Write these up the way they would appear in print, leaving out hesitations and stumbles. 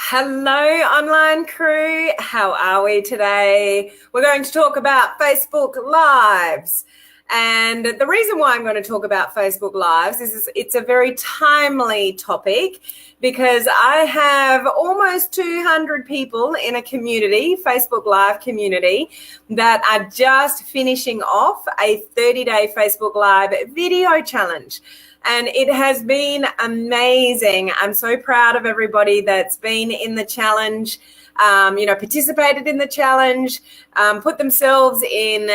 Hello, online crew. How are we today? We're going to talk about Facebook Lives. And the reason why I'm going to talk about Facebook Lives is it's a very timely topic because I have almost 200 people in a community, Facebook Live community, that are just finishing off a 30-day Facebook Live video challenge. And it has been amazing. I'm so proud of everybody that's been in the challenge, participated in the challenge, put themselves in,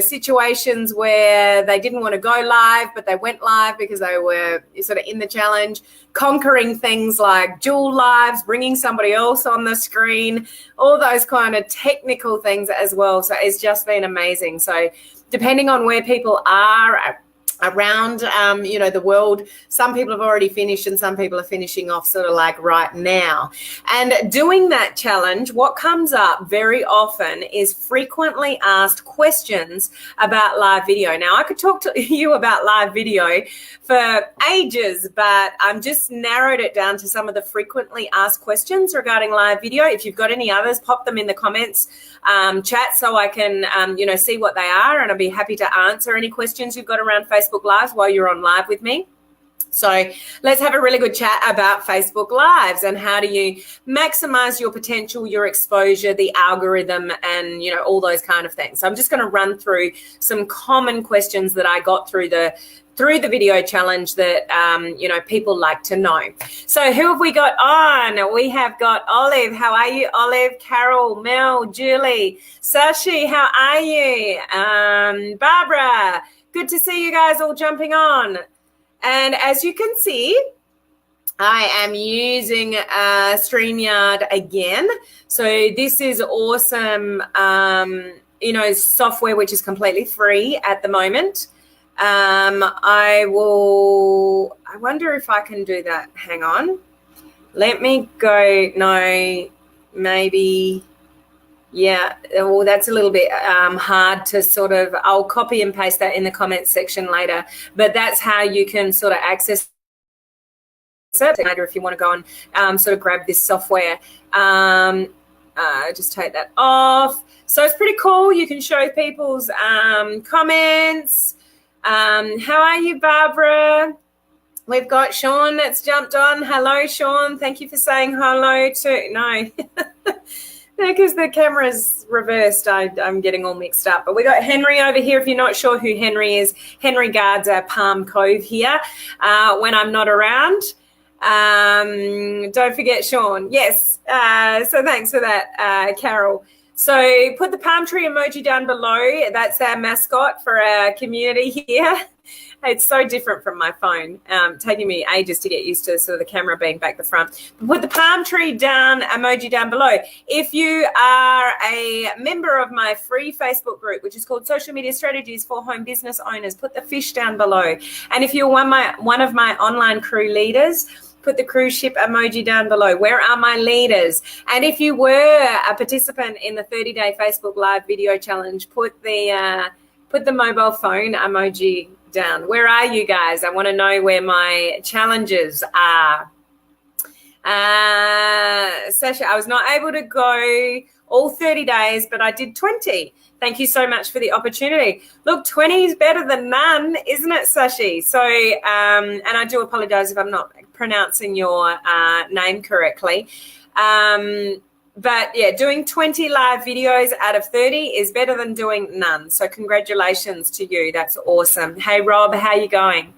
situations where they didn't want to go live, but they went live because they were sort of in the challenge, conquering things like dual lives, bringing somebody else on the screen, all those kind of technical things as well. So it's just been amazing. So depending on where people are around the world, some people have already finished and some people are finishing off sort of like right now. And doing that challenge, what comes up very often is frequently asked questions about live video. Now, I could talk to you about live video for ages, but I'm just narrowed it down to some of the frequently asked questions regarding live video. If you've got any others, pop them in the comments chat so I can see what they are, and I'll be happy to answer any questions you've got around Facebook Lives while you're on live with me. So let's have a really good chat about Facebook Lives and how do you maximize your potential, your exposure, the algorithm, and all those kind of things. So I'm just going to run through some common questions that I got through the video challenge that people like to know. So who have we got on? We have got Olive. How are you, Olive? Carol, Mel, Julie, Sashi, how are you? Barbara, good to see you guys all jumping on. And as you can see, I am using StreamYard again. So this is awesome, software which is completely free at the moment. I wonder if I can do that. Hang on. Let me go. No, maybe. Yeah, well, that's a little bit hard to sort of, I'll copy and paste that in the comments section later, but that's how you can sort of access it later if you want to go and sort of grab this software. Just take that off. So it's pretty cool. You can show people's comments. How are you, Barbara? We've got Sean that's jumped on. Hello, Sean. Thank you for saying hello to, no. Because the camera's reversed, I'm getting all mixed up. But we got Henry over here. If you're not sure who Henry is, Henry guards our Palm Cove here when I'm not around. Don't forget Sean. Yes. So thanks for that, Carol. So put the palm tree emoji down below. That's our mascot for our community here. It's so different from my phone, taking me ages to get used to sort of the camera being back the front. Put the palm tree down emoji down below. If you are a member of my free Facebook group, which is called Social Media Strategies for Home Business Owners, put the fish down below. And if you're one of my online crew leaders, put the cruise ship emoji down below. Where are my leaders? And if you were a participant in the 30-day Facebook Live video challenge, put the mobile phone emoji down. Where are you guys? I want to know where my challenges are. Sasha, I was not able to go all 30 days, but I did 20. Thank you so much for the opportunity. Look, 20 is better than none, isn't it, Sashi? So, and I do apologize if I'm not pronouncing your name correctly. But yeah, doing 20 live videos out of 30 is better than doing none. So congratulations to you. That's awesome. Hey, Rob, how you going?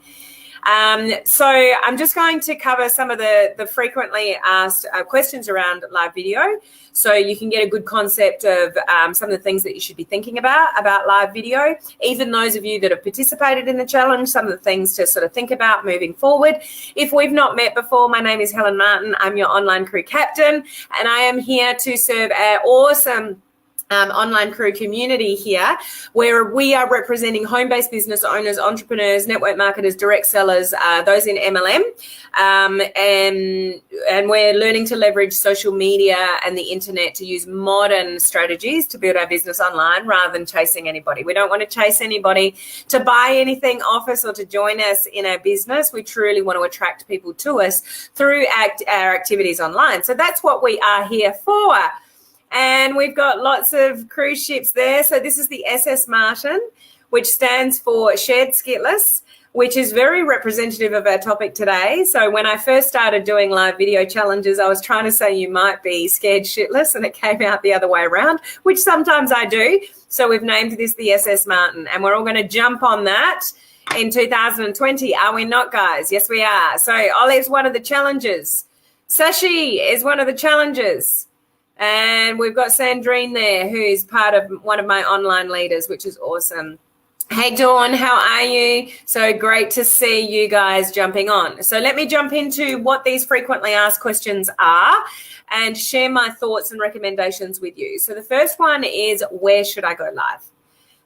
So I'm just going to cover some of the frequently asked questions around live video, so you can get a good concept of some of the things that you should be thinking about live video. Even those of you that have participated in the challenge, some of the things to sort of think about moving forward. If we've not met before, my name is Helen Martin. I'm your online crew captain, and I am here to serve our awesome online crew community here, where we are representing home-based business owners, entrepreneurs, network marketers, direct sellers, those in MLM, and we're learning to leverage social media and the internet to use modern strategies to build our business online rather than chasing anybody. We don't want to chase anybody to buy anything off us or to join us in our business. We truly want to attract people to us through our activities online. So that's what we are here for. And we've got lots of cruise ships there. So this is the SS Martin, which stands for Shared Skitless, which is very representative of our topic today. So when I first started doing live video challenges, I was trying to say you might be scared shitless, and it came out the other way around, which sometimes I do. So we've named this the SS Martin, and we're all going to jump on that in 2020. Are we not, guys? Yes, we are. So Ollie's one of the challengers. Sashi is one of the challengers. And we've got Sandrine there, who is part of one of my online leaders, which is awesome. Hey, Dawn, how are you? So great to see you guys jumping on. So let me jump into what these frequently asked questions are and share my thoughts and recommendations with you. So the first one is, where should I go live?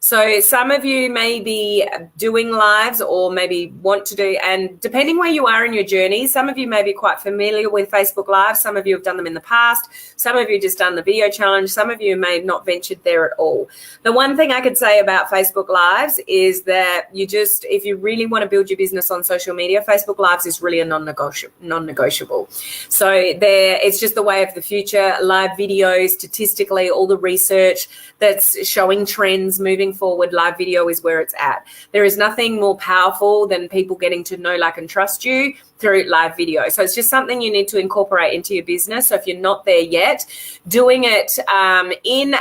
So some of you may be doing lives or maybe want to do, and depending where you are in your journey, some of you may be quite familiar with Facebook Live. Some of you have done them in the past. Some of you just done the video challenge. Some of you may have not ventured there at all. The one thing I could say about Facebook Lives is that if you really want to build your business on social media, Facebook Lives is really a non-negotiable. So it's just the way of the future. Live videos, statistically, all the research that's showing trends moving forward, live video is where it's at. There is nothing more powerful than people getting to know, like, and trust you through live video. So it's just something you need to incorporate into your business. So if you're not there yet, doing it in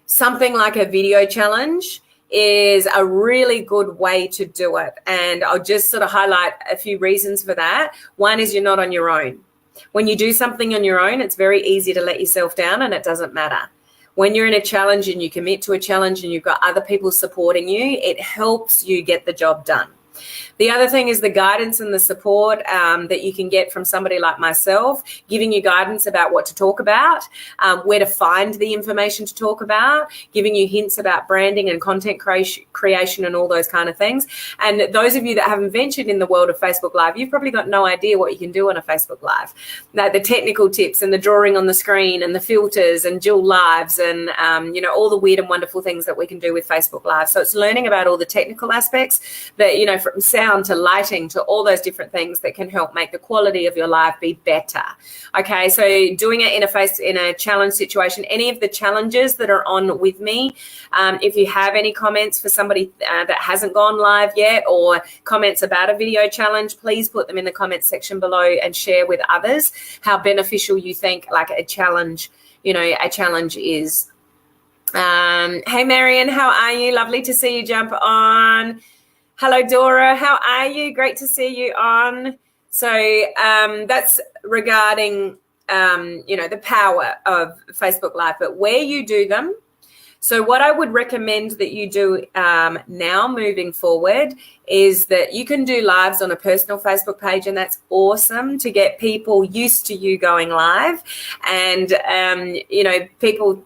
something like a video challenge is a really good way to do it. And I'll just sort of highlight a few reasons for that. One is you're not on your own. When you do something on your own, it's very easy to let yourself down, and it doesn't matter. When you're in a challenge and you commit to a challenge and you've got other people supporting you, it helps you get the job done. The other thing is the guidance and the support that you can get from somebody like myself, giving you guidance about what to talk about, where to find the information to talk about, giving you hints about branding and content creation and all those kind of things. And those of you that haven't ventured in the world of Facebook Live, you've probably got no idea what you can do on a Facebook Live. Like the technical tips and the drawing on the screen and the filters and dual lives and, all the weird and wonderful things that we can do with Facebook Live. So it's learning about all the technical aspects that, from sound to lighting to all those different things that can help make the quality of your live be better. Okay, so doing it in a challenge situation, any of the challenges that are on with me, if you have any comments for somebody that hasn't gone live yet or comments about a video challenge, please put them in the comments section below and share with others how beneficial you think like a challenge is. Hey, Marion, how are you? Lovely to see you jump on. Hello, Dora. How are you? Great to see you on. So that's regarding, the power of Facebook Live, but where you do them. So what I would recommend that you do now moving forward is that you can do lives on a personal Facebook page, and that's awesome to get people used to you going live and, people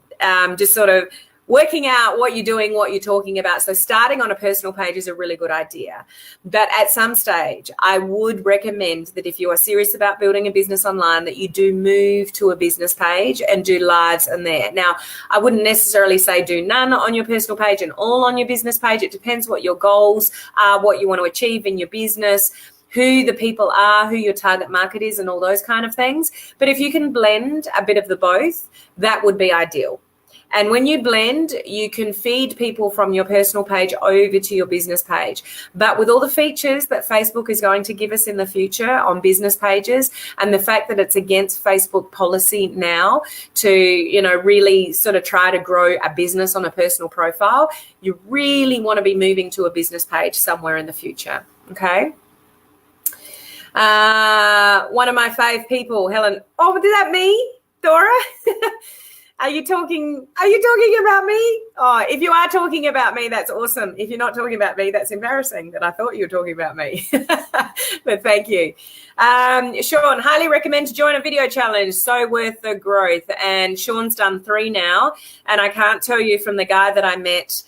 just sort of working out what you're doing, what you're talking about. So starting on a personal page is a really good idea. But at some stage, I would recommend that if you are serious about building a business online, that you do move to a business page and do lives in there. Now, I wouldn't necessarily say do none on your personal page and all on your business page. It depends what your goals are, what you want to achieve in your business, who the people are, who your target market is, and all those kind of things. But if you can blend a bit of the both, that would be ideal. And when you blend, you can feed people from your personal page over to your business page. But with all the features that Facebook is going to give us in the future on business pages, and the fact that it's against Facebook policy now to, really sort of try to grow a business on a personal profile, you really want to be moving to a business page somewhere in the future. Okay. One of my fave people, Helen. Oh, is that me, Dora? Are you talking about me? Oh, if you are talking about me, that's awesome. If you're not talking about me, that's embarrassing that I thought you were talking about me. But thank you. Sean, highly recommend to join a video challenge. So worth the growth. And Sean's done 3 now. And I can't tell you from the guy that I met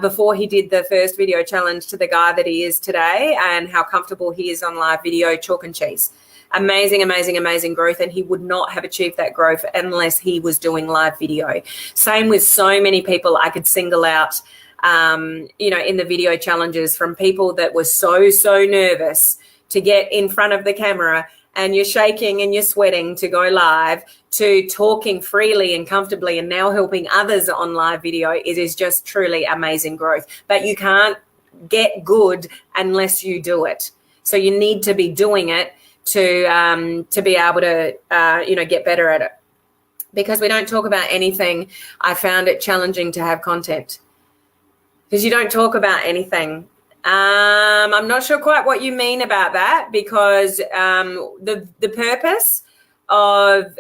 before he did the first video challenge to the guy that he is today and how comfortable he is on live video, chalk and cheese. Amazing, amazing, amazing growth. And he would not have achieved that growth unless he was doing live video. Same with so many people I could single out, in the video challenges, from people that were so nervous to get in front of the camera and you're shaking and you're sweating to go live, to talking freely and comfortably and now helping others on live video. It is just truly amazing growth. But you can't get good unless you do it. So you need to be doing it to be able to, get better at it. Because we don't talk about anything, I found it challenging to have content. Because you don't talk about anything. I'm not sure quite what you mean about that, because the purpose of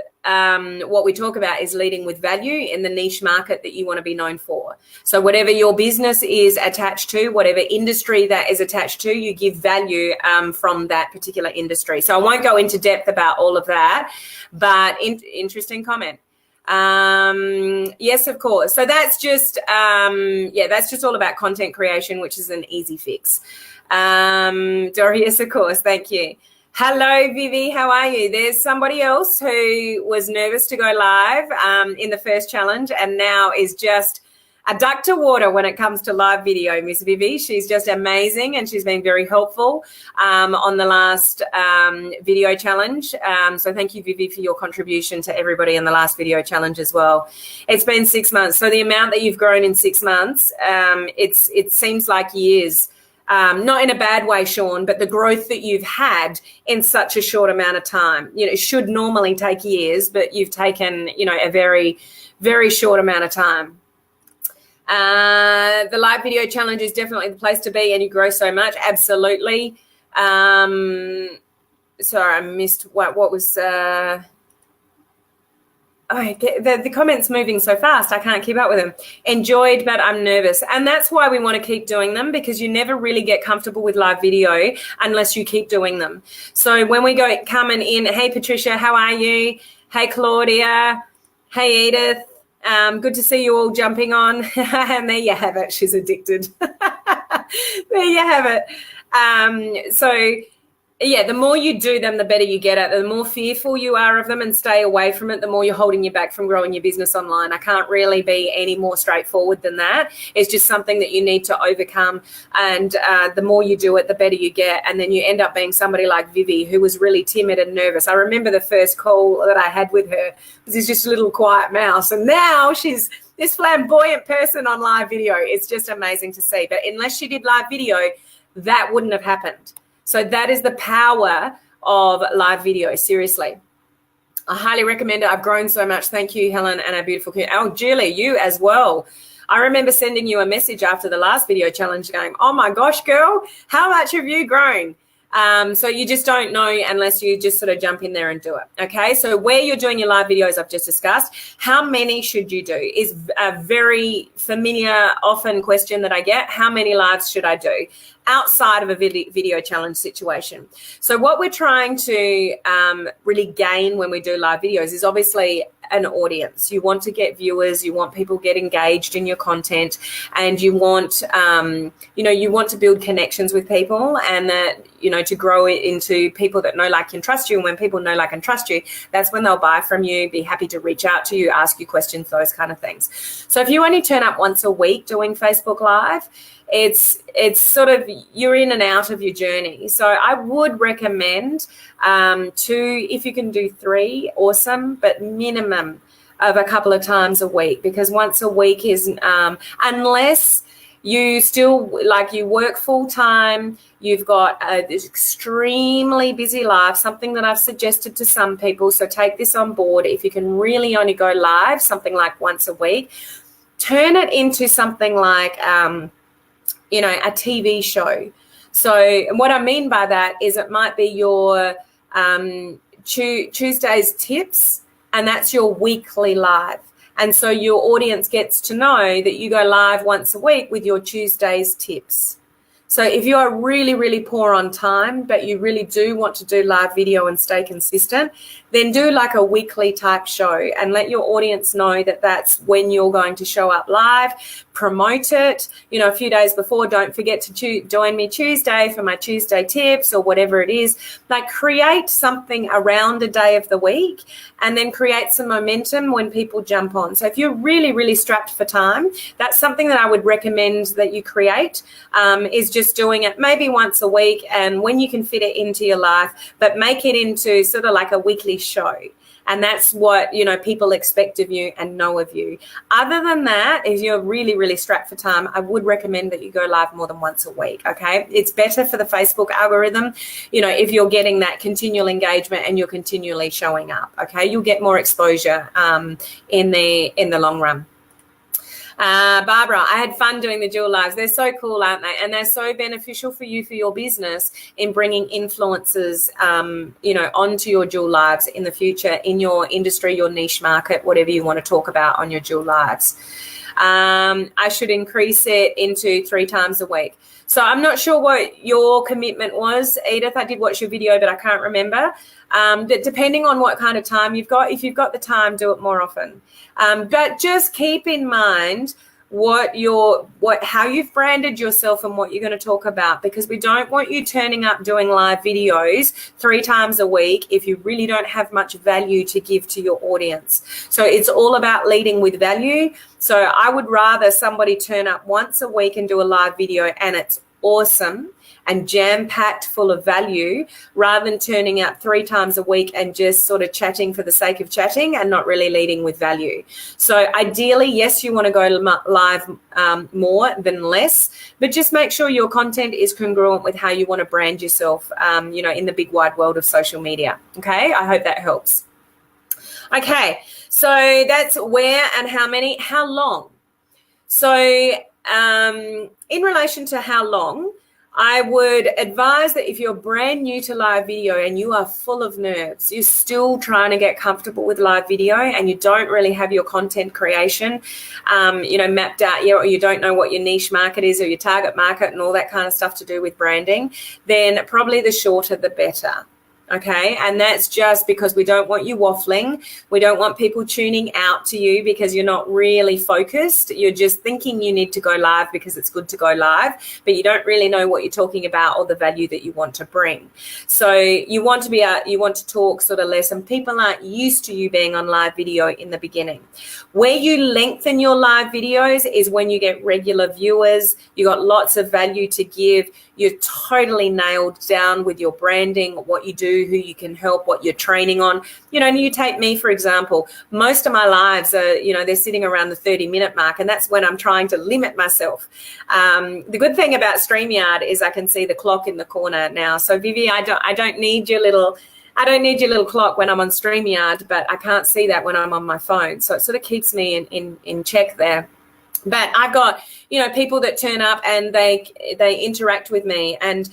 what we talk about is leading with value in the niche market that you want to be known for. So whatever your business is attached to, whatever industry that is attached to, you give value from that particular industry. So I won't go into depth about all of that, but interesting comment. Yes, of course. So that's just, that's just all about content creation, which is an easy fix. Dory, yes, of course. Thank you. Hello, Vivi. How are you? There's somebody else who was nervous to go live in the first challenge and now is just a duck to water when it comes to live video, Miss Vivi. She's just amazing and she's been very helpful on the last video challenge. So thank you, Vivi, for your contribution to everybody in the last video challenge as well. It's been 6 months. So the amount that you've grown in 6 months, it seems like years. Not in a bad way, Sean, but the growth that you've had in such a short amount of time, it should normally take years, but you've taken, a very, very short amount of time. The live video challenge is definitely the place to be and you grow so much. Absolutely. Sorry, I missed what was, the comments moving so fast, I can't keep up with them. Enjoyed, but I'm nervous. And that's why we want to keep doing them, because you never really get comfortable with live video unless you keep doing them. So when we go coming in, hey, Patricia, how are you? Hey, Claudia. Hey, Edith. Good to see you all jumping on. And there you have it. She's addicted. There you have it. The more you do them, the better you get at it. The more fearful you are of them and stay away from it, the more you're holding you back from growing your business online. I can't really be any more straightforward than that. It's just something that you need to overcome. And the more you do it, the better you get. And then you end up being somebody like Vivi, who was really timid and nervous. I remember the first call that I had with her was just a little quiet mouse. And now she's this flamboyant person on live video. It's just amazing to see. But unless she did live video, that wouldn't have happened. So that is the power of live video, seriously. I highly recommend it. I've grown so much. Thank you, Helen, and our beautiful community. Oh, Julie, you as well. I remember sending you a message after the last video challenge going, oh my gosh, girl, how much have you grown? So you just don't know unless you just sort of jump in there and do it. Okay, so where you're doing your live videos, I've just discussed. How many should you do is a very familiar, often question that I get. How many lives should I do outside of a video challenge situation? So what we're trying to really gain when we do live videos is obviously an audience. You want to get viewers, you want people get engaged in your content, and you want, you want to build connections with people, and that, to grow it into people that know, like, and trust you. And when people know, like, and trust you, that's when they'll buy from you, be happy to reach out to you, ask you questions, those kind of things. So if you only turn up once a week doing Facebook Live, it's sort of, you're in and out of your journey. So I would recommend 2, if you can do 3, awesome, but minimum of a couple of times a week, because once a week is, unless you still, like, you work full time, you've got this extremely busy life, something that I've suggested to some people. So take this on board. If you can really only go live something like once a week, turn it into something like, a TV show. So what I mean by that is it might be your Tuesday's tips, and that's your weekly live. And so your audience gets to know that you go live once a week with your Tuesdays tips. So if you are really, really poor on time, but you really do want to do live video and stay consistent, then do like a weekly type show and let your audience know that that's when you're going to show up live. Promote it, a few days before. Don't forget to join me Tuesday for my Tuesday tips or whatever it is. Like, create something around a day of the week and then create some momentum when people jump on. So if you're really, really strapped for time, that's something that I would recommend that you create, is just doing it maybe once a week, and when you can fit it into your life, but make it into sort of like a weekly show. And that's what, people expect of you and know of you. Other than that, if you're really, really strapped for time, I would recommend that you go live more than once a week, okay? It's better for the Facebook algorithm, if you're getting that continual engagement and you're continually showing up, okay? You'll get more exposure in the long run. Barbara, I had fun doing the dual lives. They're so cool, aren't they? And they're so beneficial for you, for your business, in bringing influencers, onto your dual lives in the future, in your industry, your niche market, whatever you want to talk about on your dual lives. I should increase it into 3 times a week. So I'm not sure what your commitment was, Edith. I did watch your video, but I can't remember. But depending on what kind of time you've got, if you've got the time, do it more often. But just keep in mind how you've branded yourself and what you're going to talk about, because we don't want you turning up doing live videos 3 times a week if you really don't have much value to give to your audience. So it's all about leading with value. So I would rather somebody turn up once a week and do a live video and it's awesome and jam-packed full of value, rather than turning up 3 times a week and just sort of chatting for the sake of chatting and not really leading with value. So ideally, yes, you want to go live more than less, but just make sure your content is congruent with how you want to brand yourself, in the big wide world of social media. Okay, I hope that helps. Okay, so that's where and how long. So in relation to how long, I would advise that if you're brand new to live video and you are full of nerves, you're still trying to get comfortable with live video and you don't really have your content creation, mapped out yet, or you don't know what your niche market is or your target market and all that kind of stuff to do with branding, then probably the shorter the better. Okay, and that's just because we don't want you waffling. We don't want people tuning out to you because you're not really focused. You're just thinking you need to go live because it's good to go live, but you don't really know what you're talking about or the value that you want to bring. So you want to talk sort of less, and people aren't used to you being on live video in the beginning. Where you lengthen your live videos is when you get regular viewers, you got lots of value to give, you're totally nailed down with your branding, what you do, who you can help, what you're training on. You take me, for example, most of my lives are, they're sitting around the 30-minute mark, and that's when I'm trying to limit myself. The good thing about StreamYard is I can see the clock in the corner now. So Vivi, I don't need your little clock when I'm on StreamYard, but I can't see that when I'm on my phone. So it sort of keeps me in check there. But I've got, people that turn up and they interact with me, and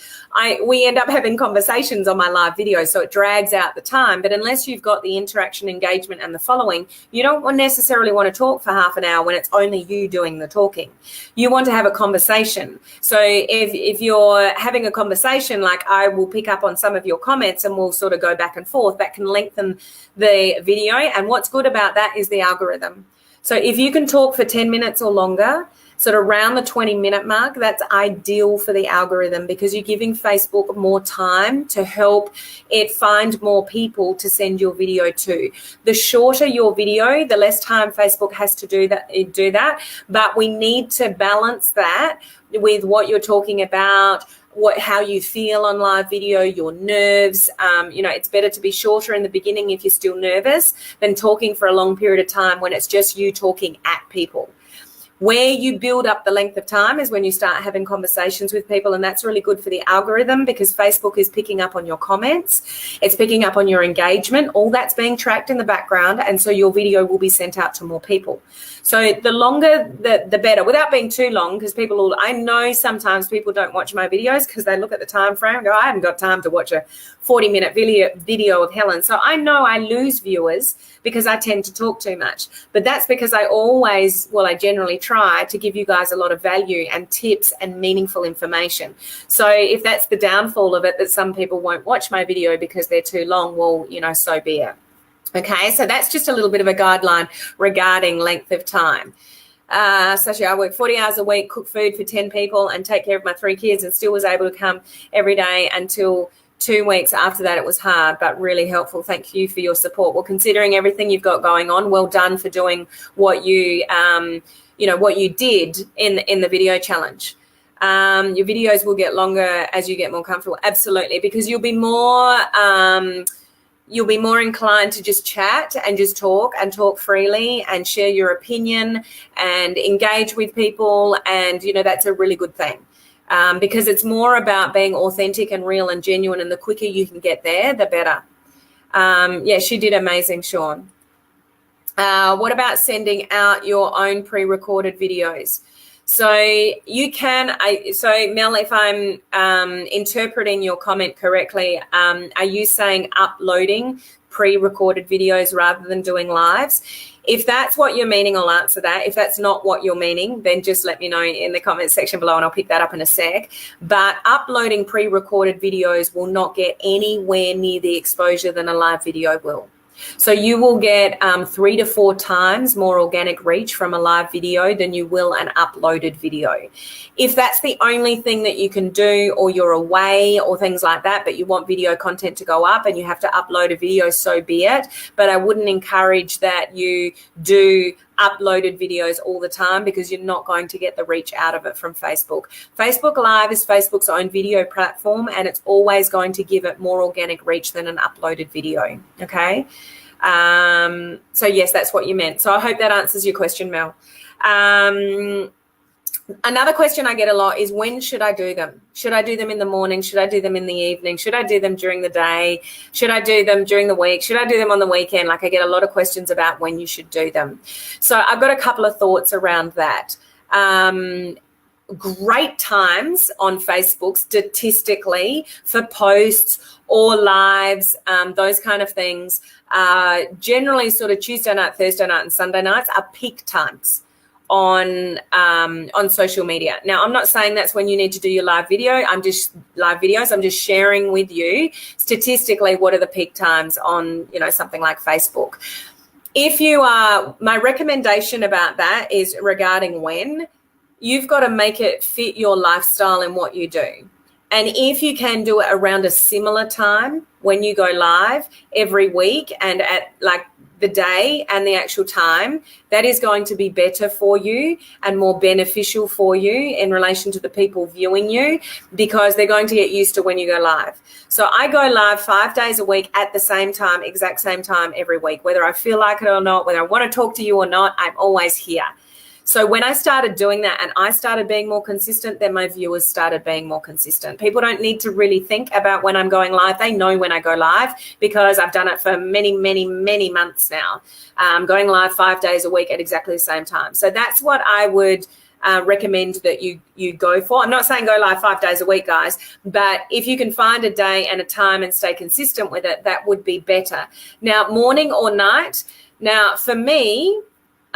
we end up having conversations on my live videos, so it drags out the time. But unless you've got the interaction, engagement, and the following, you don't necessarily want to talk for half an hour when it's only you doing the talking. You want to have a conversation. So if you're having a conversation, like I will pick up on some of your comments and we'll sort of go back and forth, that can lengthen the video. And what's good about that is the algorithm. So if you can talk for 10 minutes or longer, sort of around the 20-minute mark, that's ideal for the algorithm, because you're giving Facebook more time to help it find more people to send your video to. The shorter your video, the less time Facebook has to do that. But we need to balance that with what you're talking about, how you feel on live video, your nerves. It's better to be shorter in the beginning if you're still nervous than talking for a long period of time when it's just you talking at people. Where you build up the length of time is when you start having conversations with people, and that's really good for the algorithm because Facebook is picking up on your comments, it's picking up on your engagement, all that's being tracked in the background, and so your video will be sent out to more people. So the longer, the better, without being too long, because I know sometimes people don't watch my videos because they look at the time frame and go, I haven't got time to watch a 40-minute video of Helen. So I know I lose viewers because I tend to talk too much. But that's because I generally try to give you guys a lot of value and tips and meaningful information. So if that's the downfall of it, that some people won't watch my video because they're too long, well, so be it. Okay, so that's just a little bit of a guideline regarding length of time. Sashi, I work 40 hours a week, cook food for 10 people and take care of my 3 kids and still was able to come every day until 2 weeks after that. It was hard, but really helpful. Thank you for your support. Well, considering everything you've got going on, well done for doing what you, what you did in the video challenge. Your videos will get longer as you get more comfortable. Absolutely, because you'll be more inclined to just chat and just talk freely and share your opinion and engage with people. And, that's a really good thing because it's more about being authentic and real and genuine. And the quicker you can get there, the better. Yeah, she did amazing, Sean. What about sending out your own pre-recorded videos? So you can, so Mel, if I'm interpreting your comment correctly, are you saying uploading pre-recorded videos rather than doing lives? If that's what you're meaning, I'll answer that. If that's not what you're meaning, then just let me know in the comment section below and I'll pick that up in a sec. But uploading pre-recorded videos will not get anywhere near the exposure than a live video will. So you will get 3 to 4 times more organic reach from a live video than you will an uploaded video. If that's the only thing that you can do, or you're away or things like that, but you want video content to go up and you have to upload a video, so be it. But I wouldn't encourage that you do uploaded videos all the time because you're not going to get the reach out of it from Facebook. Facebook Live is Facebook's own video platform and it's always going to give it more organic reach than an uploaded video, okay? So yes, that's what you meant. So I hope that answers your question, Mel. Another question I get a lot is, when should I do them? Should I do them in the morning? Should I do them in the evening? Should I do them during the day? Should I do them during the week? Should I do them on the weekend? Like, I get a lot of questions about when you should do them. So I've got a couple of thoughts around that. Great times on Facebook statistically for posts or lives, those kind of things, generally sort of Tuesday night, Thursday night and Sunday nights are peak times on social media. Now, I'm not saying that's when you need to do your live video. I'm just sharing with you statistically what are the peak times on, something like Facebook. If you are, my recommendation about that is regarding when, you've got to make it fit your lifestyle and what you do. And if you can do it around a similar time when you go live every week and at like the day and the actual time, that is going to be better for you and more beneficial for you in relation to the people viewing you, because they're going to get used to when you go live. So I go live 5 days a week at the same time, exact same time every week, whether I feel like it or not, whether I want to talk to you or not, I'm always here. So when I started doing that and I started being more consistent, then my viewers started being more consistent. People don't need to really think about when I'm going live. They know when I go live because I've done it for many, many, many months now. Going live 5 days a week at exactly the same time. So that's what I would recommend that you go for. I'm not saying go live 5 days a week, guys, but if you can find a day and a time and stay consistent with it, that would be better. Now, morning or night. Now, for me,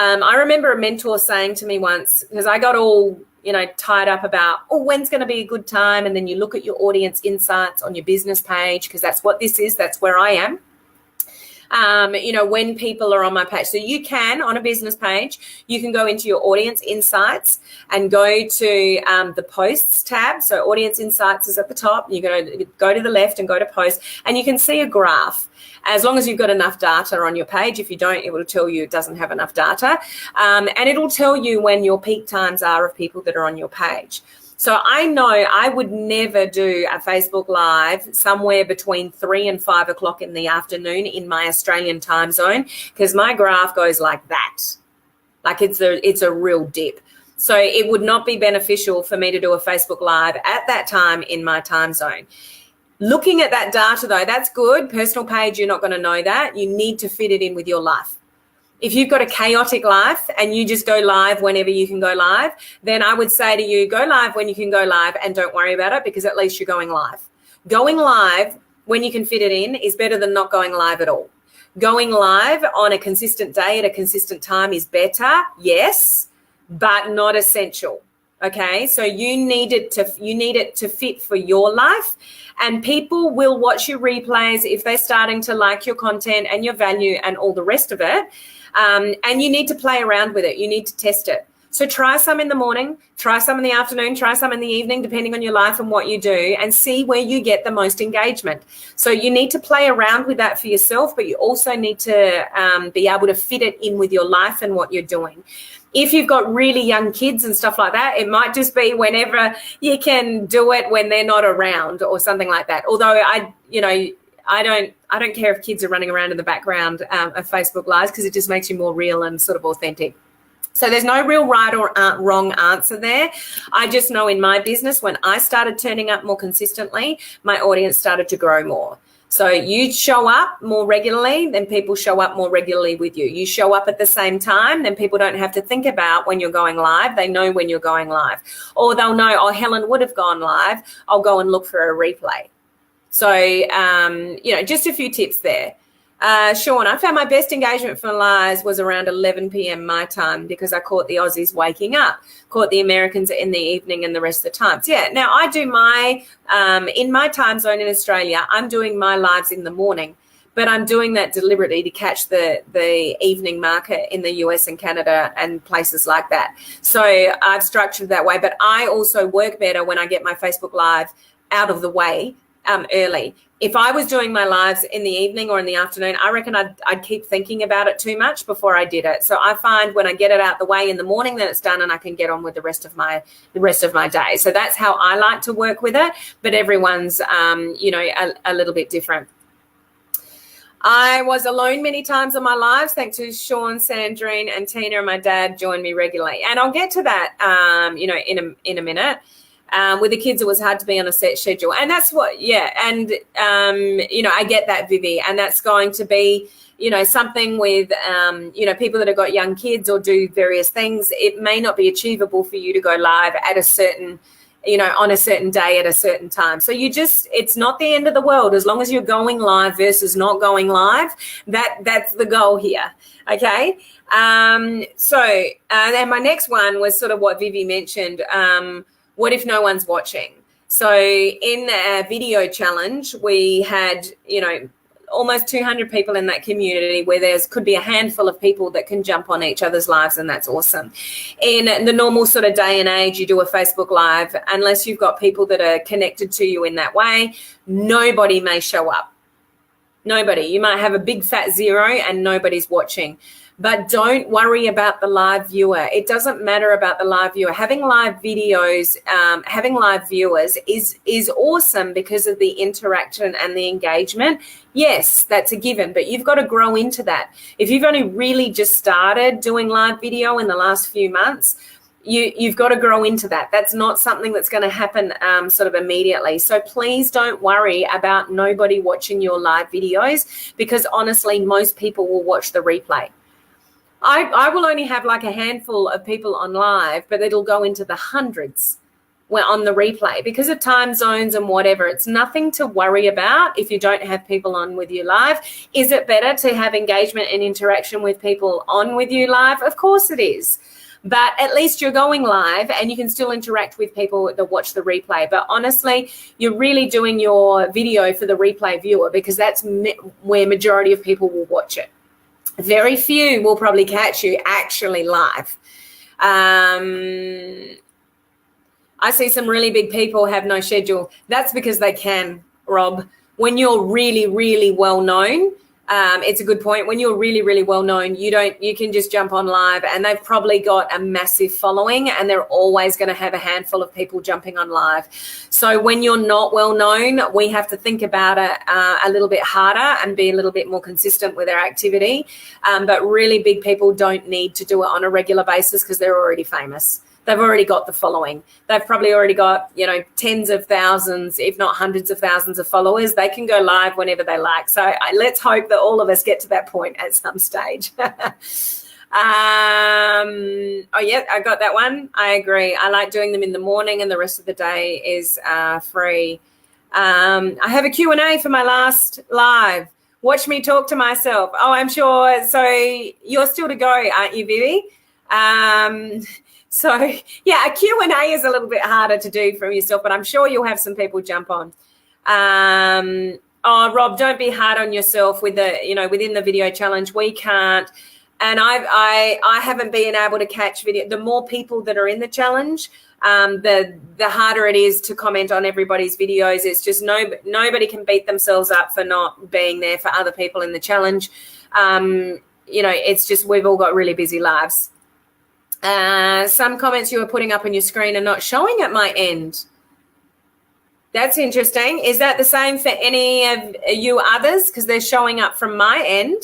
I remember a mentor saying to me once, because I got all, tied up about, when's going to be a good time? And then you look at your audience insights on your business page, because that's what this is. That's where I am. When people are on my page. So you can, on a business page, you can go into your audience insights and go to the posts tab. So audience insights is at the top. You're going to go to the left and go to posts, and you can see a graph. As long as you've got enough data on your page. If you don't, it will tell you it doesn't have enough data. And it'll tell you when your peak times are of people that are on your page. So I know I would never do a Facebook Live somewhere between 3 and 5 o'clock in the afternoon in my Australian time zone, because my graph goes like that. Like it's a real dip. So it would not be beneficial for me to do a Facebook Live at that time in my time zone. Looking at that data though, that's good. Personal page, you're not going to know that. You need to fit it in with your life. If you've got a chaotic life and you just go live whenever you can go live, then I would say to you, go live when you can go live and don't worry about it, because at least you're going live. Going live when you can fit it in is better than not going live at all. Going live on a consistent day at a consistent time is better, yes, but not essential. Okay, so you need it to fit for your life, and people will watch your replays if they're starting to like your content and your value and all the rest of it. And you need to play around with it. You need to test it. So try some in the morning, try some in the afternoon, try some in the evening, depending on your life and what you do, and see where you get the most engagement. So you need to play around with that for yourself, but you also need to be able to fit it in with your life and what you're doing. If you've got really young kids and stuff like that, it might just be whenever you can do it when they're not around or something like that. Although I don't care if kids are running around in the background of Facebook Lives, because it just makes you more real and sort of authentic. So there's no real right or wrong answer there. I just know in my business, when I started turning up more consistently, my audience started to grow more. So you show up more regularly, then people show up more regularly with you. You show up at the same time, then people don't have to think about when you're going live. They know when you're going live. Or they'll know, oh, Helen would have gone live. I'll go and look for a replay. So, just a few tips there. Sean, I found my best engagement for lives was around 11 p.m. my time, because I caught the Aussies waking up, caught the Americans in the evening and the rest of the times. Yeah, now I do my, in my time zone in Australia, I'm doing my lives in the morning, but I'm doing that deliberately to catch the evening market in the US and Canada and places like that. So I've structured that way, but I also work better when I get my Facebook Live out of the way early. If I was doing my lives in the evening or in the afternoon, I reckon I'd keep thinking about it too much before I did it. So I find when I get it out the way in the morning, then it's done and I can get on with the rest of my day. So that's how I like to work with it. But everyone's, a little bit different. I was alone many times on my lives, thanks to Sean, Sandrine, and Tina, and my dad joined me regularly. And I'll get to that, in a minute. With the kids, it was hard to be on a set schedule. And that's what, yeah. And, I get that, Vivi. And that's going to be, something with, people that have got young kids or do various things. It may not be achievable for you to go live at a certain, on a certain day at a certain time. So it's not the end of the world. As long as you're going live versus not going live, that's the goal here. Okay. And my next one was sort of what Vivi mentioned. What if no one's watching? So in a video challenge, we had, almost 200 people in that community, where could be a handful of people that can jump on each other's lives, and that's awesome. In the normal sort of day and age, you do a Facebook Live, unless you've got people that are connected to you in that way, nobody may show up. Nobody. You might have a big fat zero and nobody's watching. But don't worry about the live viewer. It doesn't matter about the live viewer. Having live videos, having live viewers is awesome because of the interaction and the engagement. Yes, that's a given, but you've got to grow into that. If you've only really just started doing live video in the last few months, you've got to grow into that. That's not something that's going to happen sort of immediately. So please don't worry about nobody watching your live videos, because honestly, most people will watch the replay. I will only have like a handful of people on live, but it'll go into the hundreds on the replay because of time zones and whatever. It's nothing to worry about if you don't have people on with you live. Is it better to have engagement and interaction with people on with you live? Of course it is. But at least you're going live and you can still interact with people that watch the replay. But honestly, you're really doing your video for the replay viewer, because that's where majority of people will watch it. Very few will probably catch you actually live. I see some really big people have no schedule. That's because they can, Rob. When you're really, really well known, it's a good point. When you're really, really well known, you can just jump on live, and they've probably got a massive following, and they're always going to have a handful of people jumping on live. So when you're not well known, we have to think about it a little bit harder and be a little bit more consistent with our activity. But really big people don't need to do it on a regular basis because they're already famous. they've already got the following. They've probably already got, tens of thousands, if not hundreds of thousands of followers. They can go live whenever they like. So let's hope that all of us get to that point at some stage. Oh yeah, I got that one. I agree. I like doing them in the morning, and the rest of the day is free. I have a Q&A for my last live. Watch me talk to myself. Oh, I'm sure. So you're still to go, aren't you, Vivi? So yeah, a Q&A is a little bit harder to do from yourself, but I'm sure you'll have some people jump on. Oh, Rob, don't be hard on yourself with within the video challenge. We can't. And I haven't been able to catch video. The more people that are in the challenge, the harder it is to comment on everybody's videos. It's just nobody can beat themselves up for not being there for other people in the challenge. It's just we've all got really busy lives. Some comments you were putting up on your screen are not showing at my end. That's interesting. Is that the same for any of you others? Because they're showing up from my end.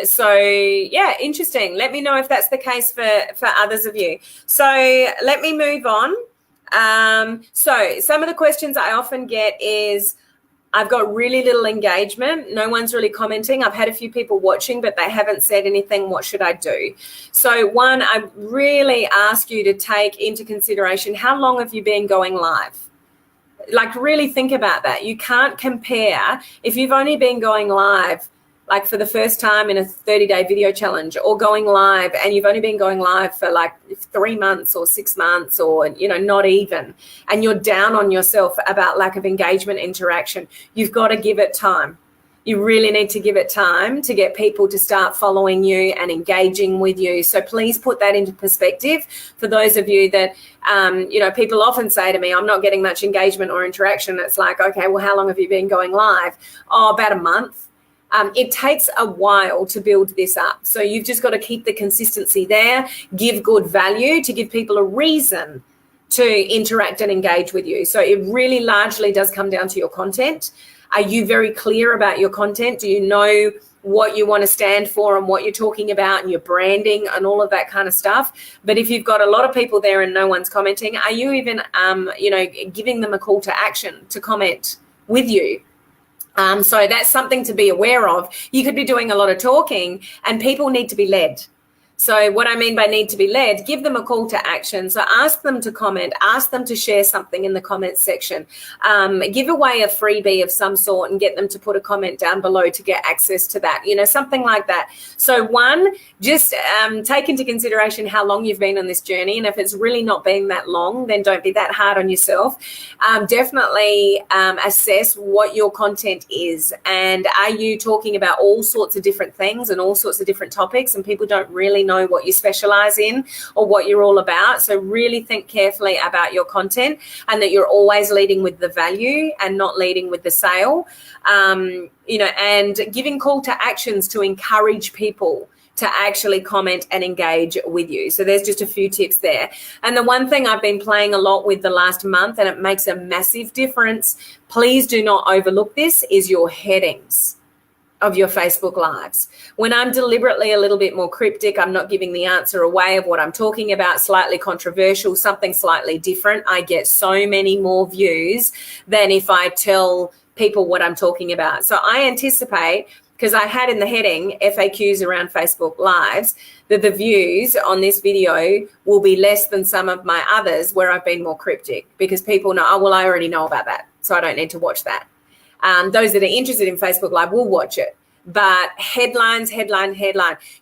So yeah, interesting. Let me know if that's the case for others of you. So let me move on. So some of the questions I often get is, I've got really little engagement. No one's really commenting. I've had a few people watching, but they haven't said anything. What should I do? So one, I really ask you to take into consideration, how long have you been going live? Like, really think about that. You can't compare if you've only been going live like for the first time in a 30-day video challenge, or going live and you've only been going live for like 3 months or 6 months, or, not even, and you're down on yourself about lack of engagement, interaction. You've got to give it time. You really need to give it time to get people to start following you and engaging with you. So please put that into perspective for those of you that, people often say to me, I'm not getting much engagement or interaction. It's like, okay, well, how long have you been going live? Oh, about a month. It takes a while to build this up. So you've just got to keep the consistency there, give good value to give people a reason to interact and engage with you. So it really largely does come down to your content. Are you very clear about your content? Do you know what you want to stand for and what you're talking about, and your branding and all of that kind of stuff? But if you've got a lot of people there and no one's commenting, are you even, giving them a call to action to comment with you? So that's something to be aware of. You could be doing a lot of talking, and people need to be led. So what I mean by need to be led, give them a call to action. So ask them to comment, ask them to share something in the comments section, give away a freebie of some sort and get them to put a comment down below to get access to that, something like that. So one, just take into consideration how long you've been on this journey. And if it's really not been that long, then don't be that hard on yourself. Definitely assess what your content is. And are you talking about all sorts of different things and all sorts of different topics, and people don't really know what you specialize in or what you're all about? So really think carefully about your content, and that you're always leading with the value and not leading with the sale, and giving call to actions to encourage people to actually comment and engage with you. So there's just a few tips there. And the one thing I've been playing a lot with the last month, and it makes a massive difference, please do not overlook this, is your headings of your Facebook Lives. When I'm deliberately a little bit more cryptic, I'm not giving the answer away of what I'm talking about, slightly controversial, something slightly different, I get so many more views than if I tell people what I'm talking about. So I anticipate, because I had in the heading FAQs around Facebook Lives, that the views on this video will be less than some of my others where I've been more cryptic, because people know, oh, well, I already know about that, so I don't need to watch that. Those that are interested in Facebook Live will watch it. But headline.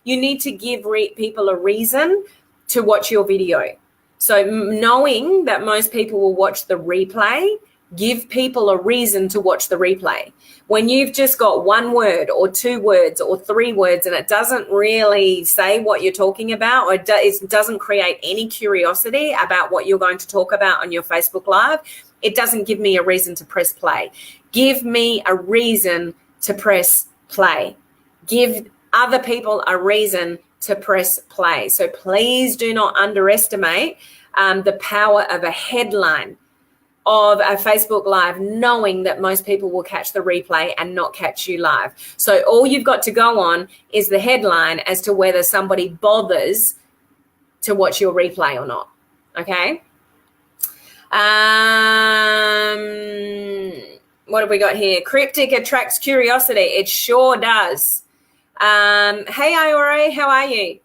You need to give people a reason to watch your video. So knowing that most people will watch the replay, give people a reason to watch the replay. When you've just got 1 word or 2 words or 3 words and it doesn't really say what you're talking about, or it doesn't create any curiosity about what you're going to talk about on your Facebook Live, it doesn't give me a reason to press play. Give me a reason to press play. Give other people a reason to press play. So please do not underestimate the power of a headline of a Facebook Live, knowing that most people will catch the replay and not catch you live. So all you've got to go on is the headline as to whether somebody bothers to watch your replay or not. Okay. What have we got here? Cryptic attracts curiosity. It sure does. Hey, Iore, how are you?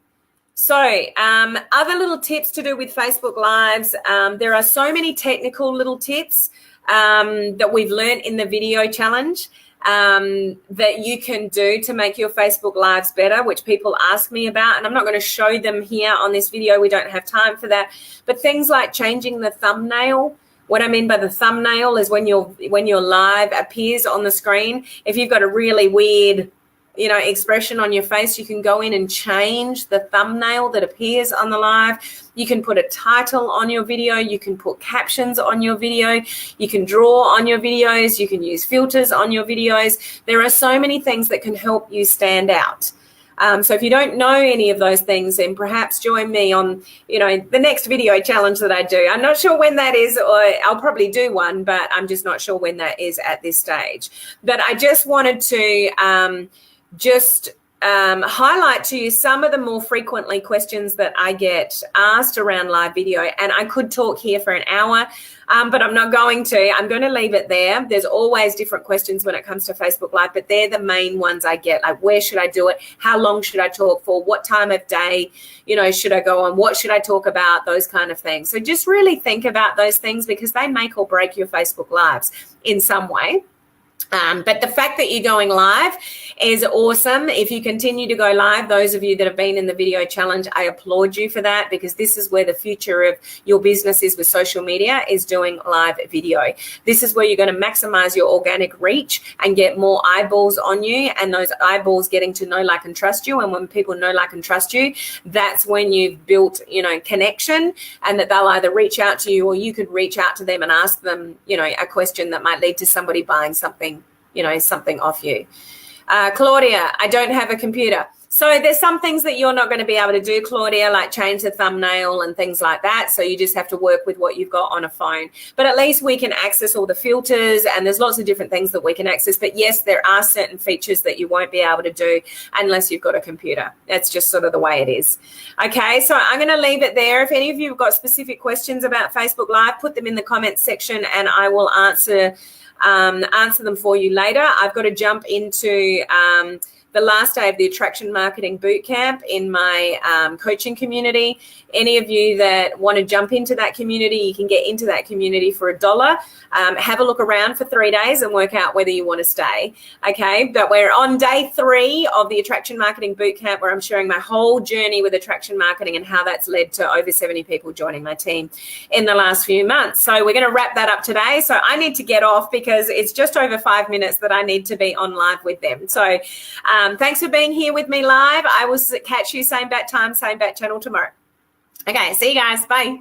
So other little tips to do with Facebook Lives. There are so many technical little tips that we've learned in the video challenge that you can do to make your Facebook Lives better, which people ask me about. And I'm not going to show them here on this video. We don't have time for that. But things like changing the thumbnail. What I mean by the thumbnail is when your live appears on the screen. If you've got a really weird expression on your face, you can go in and change the thumbnail that appears on the live. You can put a title on your video. You can put captions on your video. You can draw on your videos. You can use filters on your videos. There are so many things that can help you stand out. So if you don't know any of those things, then perhaps join me on, the next video challenge that I do. I'm not sure when that is, or I'll probably do one, but I'm just not sure when that is at this stage. But I just wanted to highlight to you some of the more frequently questions that I get asked around live video. And I could talk here for an hour, but I'm not going to. I'm going to leave it there. There's always different questions when it comes to Facebook Live, but they're the main ones I get. Like, where should I do it? How long should I talk for? What time of day, should I go on? What should I talk about? Those kind of things. So just really think about those things because they make or break your Facebook Lives in some way. But the fact that you're going live is awesome. If you continue to go live, those of you that have been in the video challenge, I applaud you for that because this is where the future of your business is with social media, is doing live video. This is where you're going to maximize your organic reach and get more eyeballs on you, and those eyeballs getting to know, like, and trust you. And when people know, like, and trust you, that's when you've built, connection, and that they'll either reach out to you or you could reach out to them and ask them, a question that might lead to somebody buying something off you. Claudia, I don't have a computer. So there's some things that you're not going to be able to do, Claudia, like change the thumbnail and things like that. So you just have to work with what you've got on a phone. But at least we can access all the filters, and there's lots of different things that we can access. But yes, there are certain features that you won't be able to do unless you've got a computer. That's just sort of the way it is. Okay, so I'm going to leave it there. If any of you have got specific questions about Facebook Live, put them in the comments section and I will answer them for you later. I've got to jump into the last day of the Attraction Marketing Bootcamp in my coaching community. Any of you that want to jump into that community, you can get into that community for $1. Have a look around for 3 days and work out whether you want to stay. Okay, but we're on day 3 of the Attraction Marketing Bootcamp, where I'm sharing my whole journey with attraction marketing and how that's led to over 70 people joining my team in the last few months. So we're going to wrap that up today. So I need to get off because it's just over 5 minutes that I need to be on live with them. So thanks for being here with me live. I will catch you same bat time, same bat channel tomorrow. Okay, see you guys. Bye.